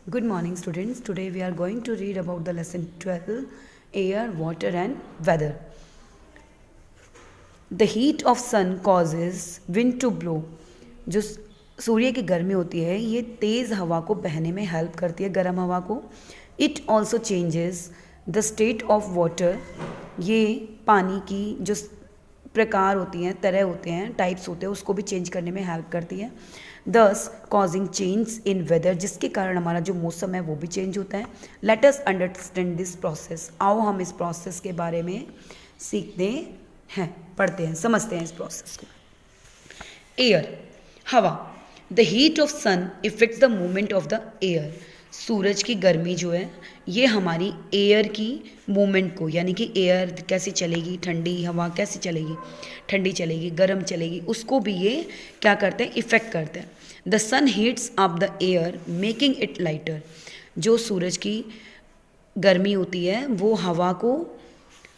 Good morning, students. Today we are going to read about the lesson 12 Air, Water, and Weather. The heat of sun causes wind to blow. जो सूर्य की गर्मी होती है ये तेज़ हवा को बहने में हेल्प करती है, गर्म हवा को. It also changes the state of water. ये पानी की जो प्रकार होती हैं, तरह होते हैं, टाइप्स होते हैं, उसको भी चेंज करने में हेल्प करती है. दस कॉजिंग चेंज इन वेदर, जिसके कारण हमारा जो मौसम है वो भी चेंज होता है. Let us understand this process. आओ हम इस प्रोसेस के बारे में सीखते हैं, पढ़ते हैं, समझते हैं इस प्रोसेस को. एयर, हवा. The heat of sun effects the movement of the air. सूरज की गर्मी जो है ये हमारी एयर की मूवमेंट को, यानी कि एयर कैसे चलेगी, ठंडी हवा कैसे चलेगी, ठंडी चलेगी, गर्म चलेगी, उसको भी ये क्या करते हैं, इफ़ेक्ट करते हैं. The sun heats up the air making it lighter. जो सूरज की गर्मी होती है वो हवा को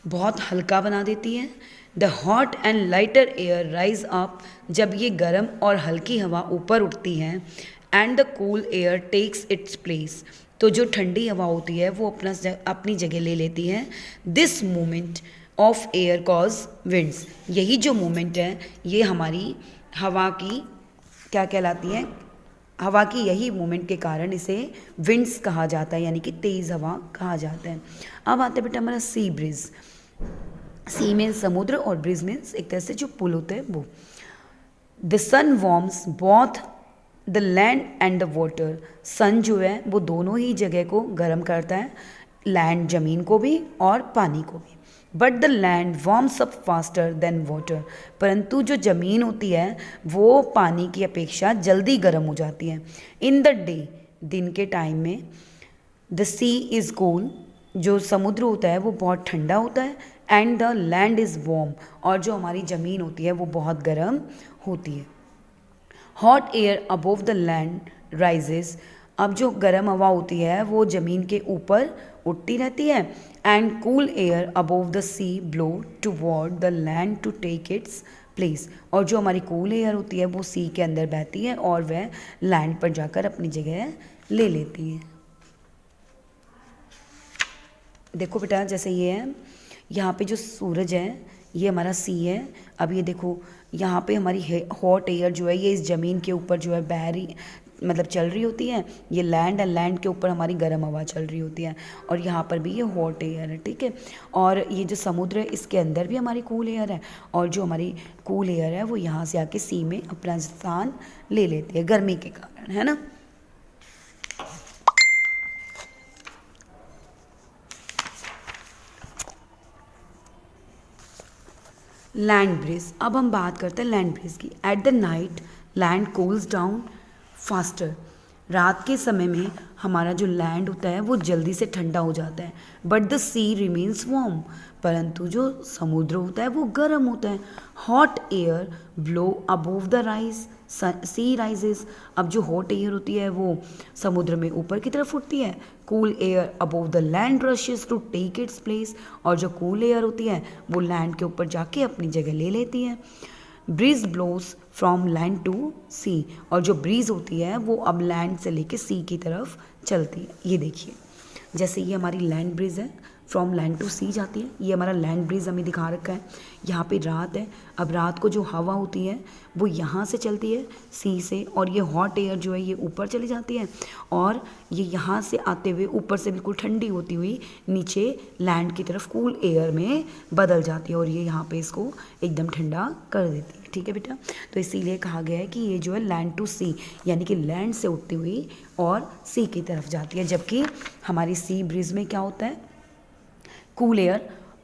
बहुत हल्का बना देती है. The hot and lighter air rise up. जब ये गर्म और हल्की हवा ऊपर उठती है, and the cool air takes its place. तो जो ठंडी हवा होती है वो अपनी जगह ले लेती है. This movement of air cause winds. यही जो मूवमेंट है ये हमारी हवा की क्या कहलाती है, हवा की यही मूवमेंट के कारण इसे विंड्स कहा जाता है, यानी कि तेज़ हवा कहा जाता है. अब आता है बेटा हमारा सी ब्रिज. सी में समुद्र और ब्रिज में एक तरह से जो पुल होते हैं वो. The sun warms both the land and the water. Sun जो है वो दोनों ही जगह को गर्म करता है, लैंड ज़मीन को भी और पानी को भी. But the land warms up faster than water. परंतु जो ज़मीन होती है वो पानी की अपेक्षा जल्दी गर्म हो जाती है. इन द डे, दिन के टाइम में, द सी इज़ कूल. जो समुद्र होता है वो बहुत ठंडा होता है. And the land is warm. और जो हमारी ज़मीन होती है वो बहुत गर्म होती है. Hot air above the land rises. अब जो गर्म हवा होती है वो ज़मीन के ऊपर उठती रहती है. And cool air above the sea blow toward the land to take its place. और जो हमारी कूल एयर होती है वो सी के अंदर बहती है और वह लैंड पर जाकर अपनी जगह ले लेती है. देखो बेटा, जैसे ये है, यहाँ पे जो सूरज है ये हमारा सी है. अब ये देखो यहाँ पे हमारी हॉट एयर जो है ये इस ज़मीन के ऊपर जो है बह रही, मतलब चल रही होती है. ये लैंड है, लैंड के ऊपर हमारी गर्म हवा चल रही होती है. और यहाँ पर भी ये हॉट एयर है, ठीक है. और ये जो समुद्र है इसके अंदर भी हमारी कूल एयर है. और जो हमारी कूल एयर है वो यहाँ से आके सी में अपना स्थान ले लेती है गर्मी के कारण, है ना. Land bridge. अब हम बात करते हैं लैंड ब्रिज की. At the night land cools down faster. रात के समय में हमारा जो लैंड होता है वो जल्दी से ठंडा हो जाता है. But the sea remains warm. परंतु जो समुद्र होता है वो गर्म होता है. Hot air blow above the rise sea rises. अब जो हॉट एयर होती है वो समुद्र में ऊपर की तरफ उठती है. Cool air above the land rushes to take its place. और जो कूल एयर होती है वो लैंड के ऊपर जाके अपनी जगह ले लेती है. Breeze blows from land to sea. और जो ब्रीज होती है वो अब लैंड से लेके सी की तरफ चलती है. ये देखिए, जैसे ये हमारी लैंड ब्रिज है, फ्रॉम लैंड टू सी जाती है. ये हमारा लैंड ब्रिज हमें दिखा रखा है. यहाँ पे रात है. अब रात को जो हवा होती है वो यहाँ से चलती है सी से, और ये हॉट एयर जो है ये ऊपर चली जाती है. और ये यहाँ से आते हुए ऊपर से बिल्कुल ठंडी होती हुई नीचे लैंड की तरफ कूल एयर में बदल जाती है. और ये यहाँ पे इसको एकदम ठंडा कर देती है, ठीक है बेटा. तो इसीलिए कहा गया है कि ये जो है लैंड टू सी, यानी कि लैंड से उठती हुई और सी की तरफ जाती है. जबकि हमारी सी ब्रिज में क्या होता है, कूल एयर,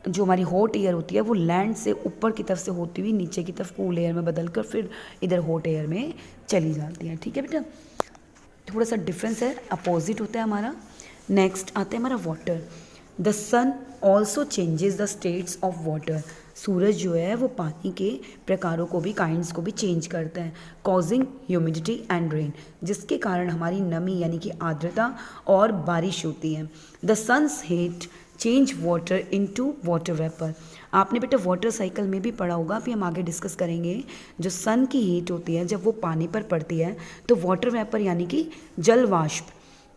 जो हमारी हॉट एयर होती है वो लैंड से ऊपर की तरफ से होती हुई नीचे की तरफ कूल एयर में बदलकर फिर इधर हॉट एयर में चली जाती है, ठीक है बेटा. थोड़ा सा डिफरेंस है, अपोजिट होता है हमारा. नेक्स्ट आता है हमारा water. The sun also changes the states of water. सूरज जो है वो पानी के प्रकारों को भी, काइंड्स को भी चेंज करता है. Causing humidity and rain. जिसके कारण हमारी नमी यानी कि आर्द्रता और बारिश होती है. The sun's heat change water into water vapour. आपने बेटा वाटर साइकिल में भी पढ़ा होगा, अभी हम आगे डिस्कस करेंगे. जो सन की हीट होती है जब वो पानी पर पड़ती है तो वाटर वेपर यानी कि जल वाष्प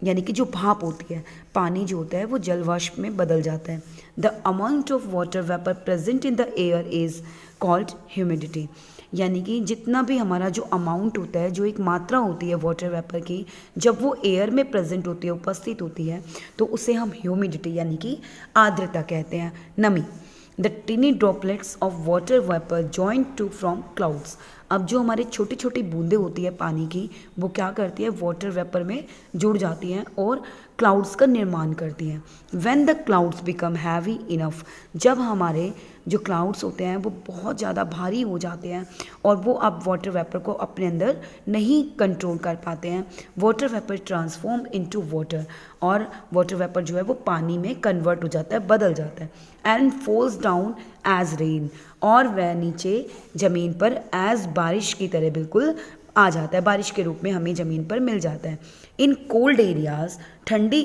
यानी कि जो भाप होती है, पानी जो होता है वो जल वाष्प में बदल जाता है। The amount of water vapour present in the air is called humidity, यानी कि जितना भी हमारा जो अमाउंट होता है, जो एक मात्रा होती है वाटर वेपर की, जब वो एयर में प्रेजेंट होती है, उपस्थित होती है, तो उसे हम ह्यूमिडिटी यानी कि आर्द्रता कहते हैं, नमी। The tiny droplets of water vapour join to from clouds, अब जो हमारे छोटी छोटी बूंदें होती है पानी की, वो क्या करती है, वाटर वेपर में जुड़ जाती हैं और क्लाउड्स का निर्माण करती हैं। When the clouds become heavy enough, जब हमारे जो क्लाउड्स होते हैं वो बहुत ज़्यादा भारी हो जाते हैं और वो अब वाटर वेपर को अपने अंदर नहीं कंट्रोल कर पाते हैं, water vapour transform into water, और वाटर वेपर जो है वो पानी में कन्वर्ट हो जाता है, बदल जाता है, and falls down as rain, और वह नीचे ज़मीन पर एज बारिश की तरह बिल्कुल आ जाता है, बारिश के रूप में हमें ज़मीन पर मिल जाता है। इन कोल्ड एरियाज, ठंडी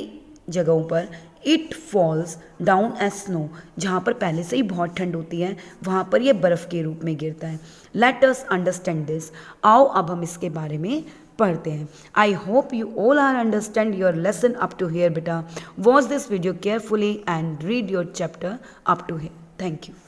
जगहों पर, it falls down as snow, जहाँ पर पहले से ही बहुत ठंड होती है वहाँ पर यह बर्फ़ के रूप में गिरता है। लेट अस अंडरस्टैंड दिस, आओ अब हम इसके बारे में पढ़ते हैं। I hope you all are understand your lesson up to here बेटा। Watch this video carefully and read your chapter up to here. Thank you.